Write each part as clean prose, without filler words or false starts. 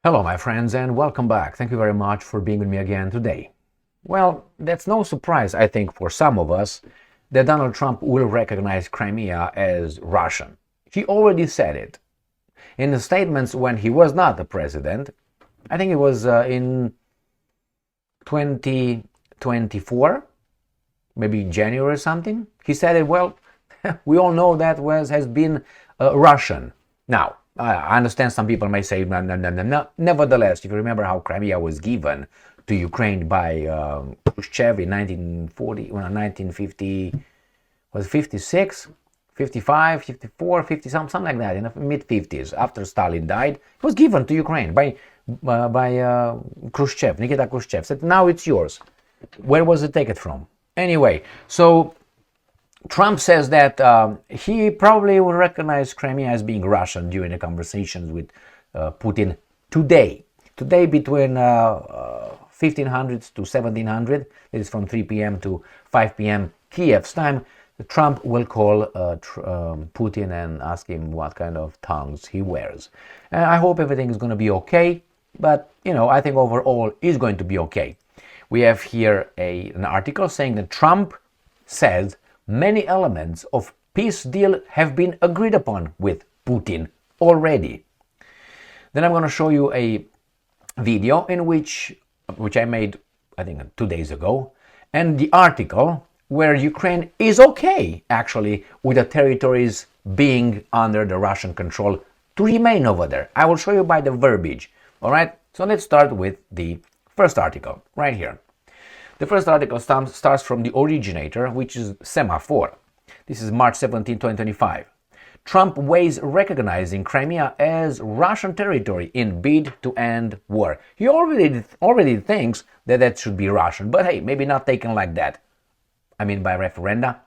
Hello, my friends, and welcome back. Thank you very much for being with me again today. Well, that's no surprise, I think, for some of us that Donald Trump will recognize Crimea as Russian. He already said it in the statements when he was not the president. I think it was in 2024, maybe January or something. He said it, well, we all know that has been Russian. Now, I understand some people may say, no. Nevertheless, if you remember how Crimea was given to Ukraine by Khrushchev in 1950, was it 56, 55, 54, 50, something like that, in the mid-50s, after Stalin died, it was given to Ukraine by Khrushchev, Nikita Khrushchev. Said, now it's yours. Where was it taken from? Anyway, so Trump says that he probably will recognize Crimea as being Russian during the conversations with Putin today. Today between 1500 to 1700, it is from 3 p.m. to 5 p.m. Kiev's time, Trump will call Putin and ask him what kind of tongues he wears. And I hope everything is going to be okay, but I think overall it's going to be okay. We have here an article saying that Trump says many elements of peace deal have been agreed upon with Putin already. Then I'm going to show you a video in which I made, I think, 2 days ago, and the article where Ukraine is okay, actually, with the territories being under the Russian control to remain over there. I will show you by the verbiage. All right, so let's start with the first article right here. The first article starts from the originator, which is Semafor. This is March 17, 2025. Trump weighs recognizing Crimea as Russian territory in bid to end war. He already thinks that should be Russian, but hey, maybe not taken like that. I mean by referenda.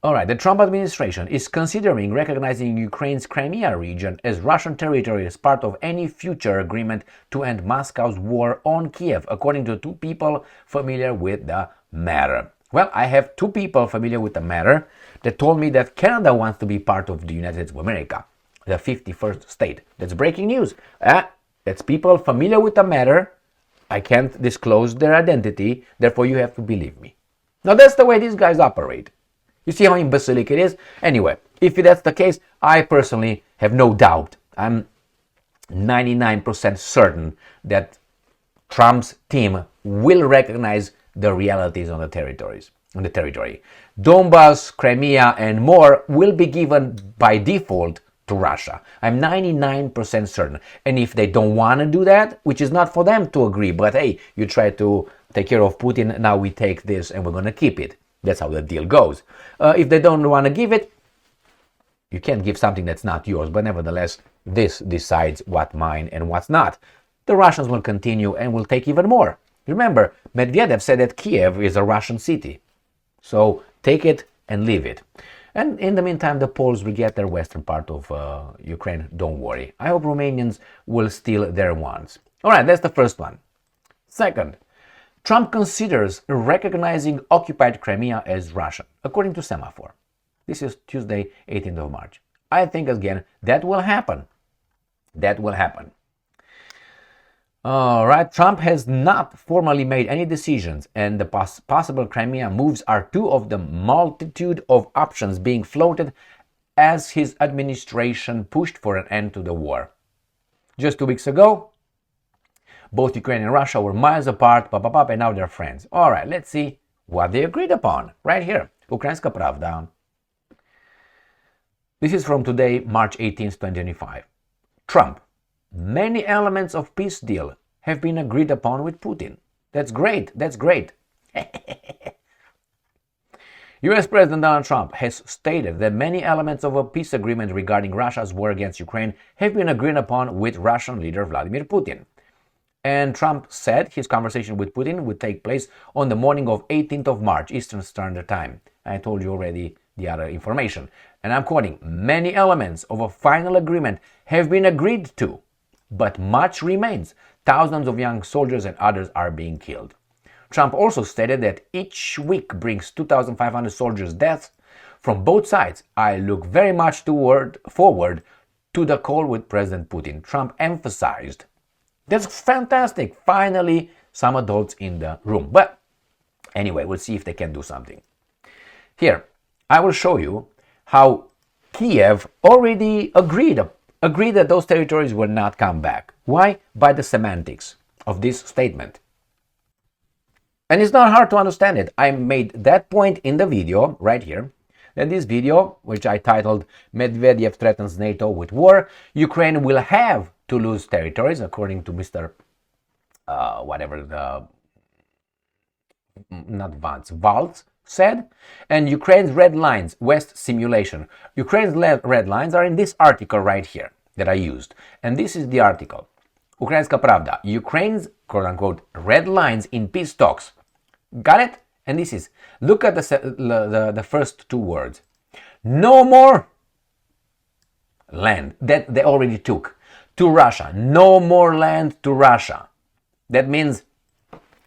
All right, the Trump administration is considering recognizing Ukraine's Crimea region as Russian territory as part of any future agreement to end Moscow's war on Kiev, according to two people familiar with the matter. Well, I have two people familiar with the matter that told me that Canada wants to be part of the United States of America, the 51st state. That's breaking news. That's people familiar with the matter. I can't disclose their identity, therefore you have to believe me. Now that's the way these guys operate. You see how imbecilic it is? Anyway, if that's the case, I personally have no doubt. I'm 99% certain that Trump's team will recognize the realities on the territory. Donbas, Crimea, and more will be given by default to Russia. I'm 99% certain. And if they don't want to do that, which is not for them to agree, but hey, you try to take care of Putin, now we take this and we're going to keep it. That's how the deal goes. If they don't want to give it, you can't give something that's not yours, but nevertheless, this decides what's mine and what's not. The Russians will continue and will take even more. Remember, Medvedev said that Kiev is a Russian city. So take it and leave it. And in the meantime, the Poles will get their western part of Ukraine. Don't worry. I hope Romanians will steal their ones. All right, that's the first one. Second, Trump considers recognizing occupied Crimea as Russian, according to Semafor. This is Tuesday, 18th of March. I think, again, that will happen. That will happen. All right, Trump has not formally made any decisions, and the possible Crimea moves are two of the multitude of options being floated as his administration pushed for an end to the war. Just 2 weeks ago, both Ukraine and Russia were miles apart, and now they're friends. All right, let's see what they agreed upon. Right here, Ukrainska Pravda. This is from today, March 18th, 2025. Trump. Many elements of peace deal have been agreed upon with Putin. That's great. That's great. US President Donald Trump has stated that many elements of a peace agreement regarding Russia's war against Ukraine have been agreed upon with Russian leader Vladimir Putin. And Trump said his conversation with Putin would take place on the morning of 18th of March, Eastern Standard Time. I told you already the other information. And I'm quoting, many elements of a final agreement have been agreed to, but much remains. Thousands of young soldiers and others are being killed. Trump also stated that each week brings 2,500 soldiers' deaths from both sides. I look very much forward to the call with President Putin. Trump emphasized That's fantastic. Finally, some adults in the room. But anyway, we'll see if they can do something. Here, I will show you how Kiev already agreed that those territories will not come back. Why? By the semantics of this statement. And it's not hard to understand it. I made that point in the video right here. In this video, which I titled Medvedev threatens NATO with war, Ukraine will have to lose territories, according to Mr. Valtz said. And Ukraine's red lines, West simulation. Ukraine's red lines are in this article right here that I used. And this is the article. Ukrainska Pravda. Ukraine's, quote-unquote, red lines in peace talks. Got it? And this is, look at the first two words. No more land that they already took to Russia. No more land to Russia. That means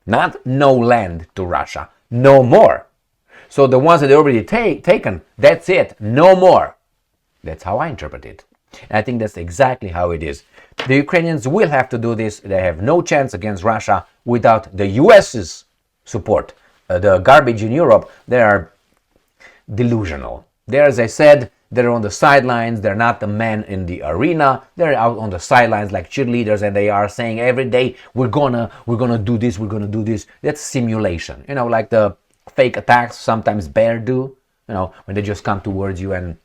not no land to Russia. No more. So the ones that they already taken, that's it. No more. That's how I interpret it. And I think that's exactly how it is. The Ukrainians will have to do this. They have no chance against Russia without the US's support. The garbage in Europe, they are delusional. They're, as I said, they're on the sidelines. They're not the men in the arena. They're out on the sidelines like cheerleaders, and they are saying every day, we're gonna do this, we're gonna do this. That's simulation. You know, like the fake attacks sometimes bear do. You know, when they just come towards you, and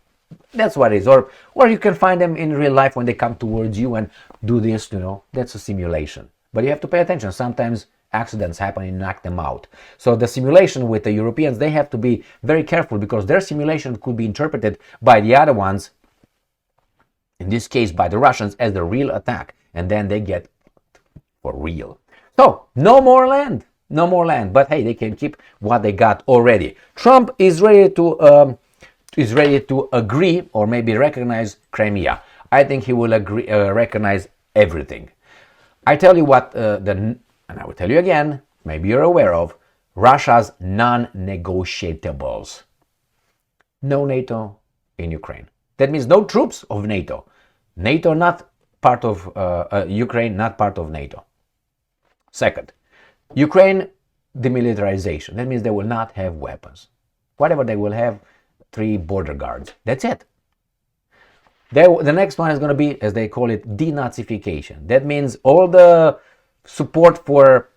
that's what it is. Or you can find them in real life when they come towards you and do this. You know, that's a simulation. But you have to pay attention. Sometimes accidents happen and you knock them out. So the simulation with the Europeans, they have to be very careful, because their simulation could be interpreted by the other ones, in this case by the Russians, as the real attack, and then they get for real. So no more land, no more land. But hey, they can keep what they got already. Trump is ready to agree or maybe recognize Crimea. I think he will recognize everything. I tell you what and I will tell you again, maybe you're aware of, Russia's non-negotiables. No NATO in Ukraine. That means no troops of NATO. NATO not part of, Ukraine not part of NATO. Second, Ukraine demilitarization. That means they will not have weapons. Whatever they will have, 3 border guards. That's it. The next one is going to be, as they call it, denazification. That means all the support for,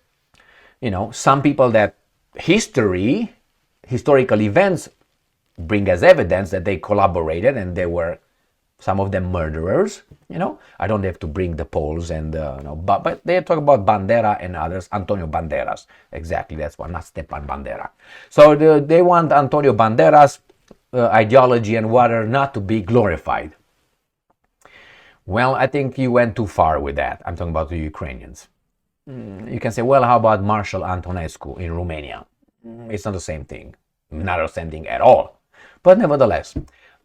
you know, some people that historical events bring as evidence that they collaborated and they were, some of them, murderers. You know, I don't have to bring the Poles and but they talk about Bandera and others. Antonio Banderas, exactly, that's one, not Stepan Bandera. So they want Antonio Bandera's ideology and water not to be glorified. Well, I think you went too far with that. I'm talking about the Ukrainians. You can say, well, how about Marshal Antonescu in Romania? It's not the same thing. Not the same thing at all. But nevertheless,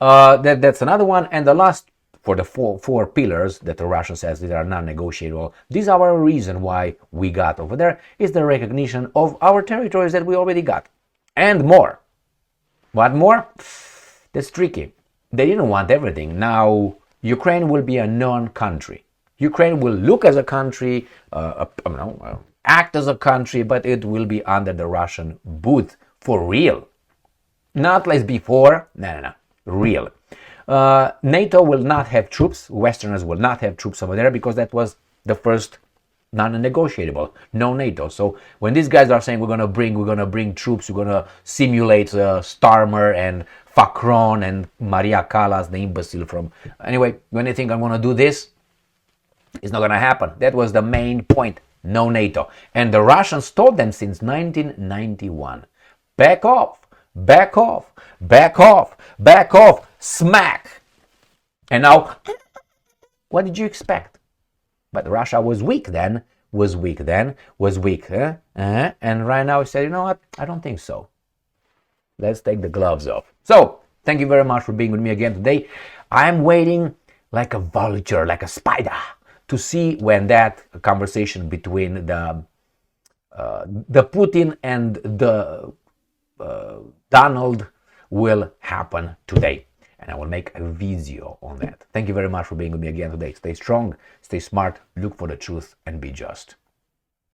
that's another one. And the last, for the four pillars that the Russian says that are non-negotiable, these are our reason why we got over there, is the recognition of our territories that we already got. And more. What more? That's tricky. They didn't want everything. Now, Ukraine will be a non-country. Ukraine will look as a country, act as a country, but it will be under the Russian boot for real. Not like before, no, real. NATO will not have troops, Westerners will not have troops over there, because that was the first non-negotiable, no NATO. So when these guys are saying we're gonna bring troops, we're gonna simulate Starmer and Facron and Maria Callas, the imbecile from... Anyway, when they think I'm gonna do this, it's not gonna happen. That was the main point, no NATO. And the Russians told them since 1991, back off, back off, back off, back off, smack. And now, what did you expect? But Russia was weak then, and right now he said, you know what, I don't think so. Let's take the gloves off. So, thank you very much for being with me again today. I'm waiting like a vulture, like a spider, to see when that conversation between the Putin and the Donald will happen today. and I will make a video on that. Thank you very much for being with me again today. Stay strong, stay smart, look for the truth, and be just.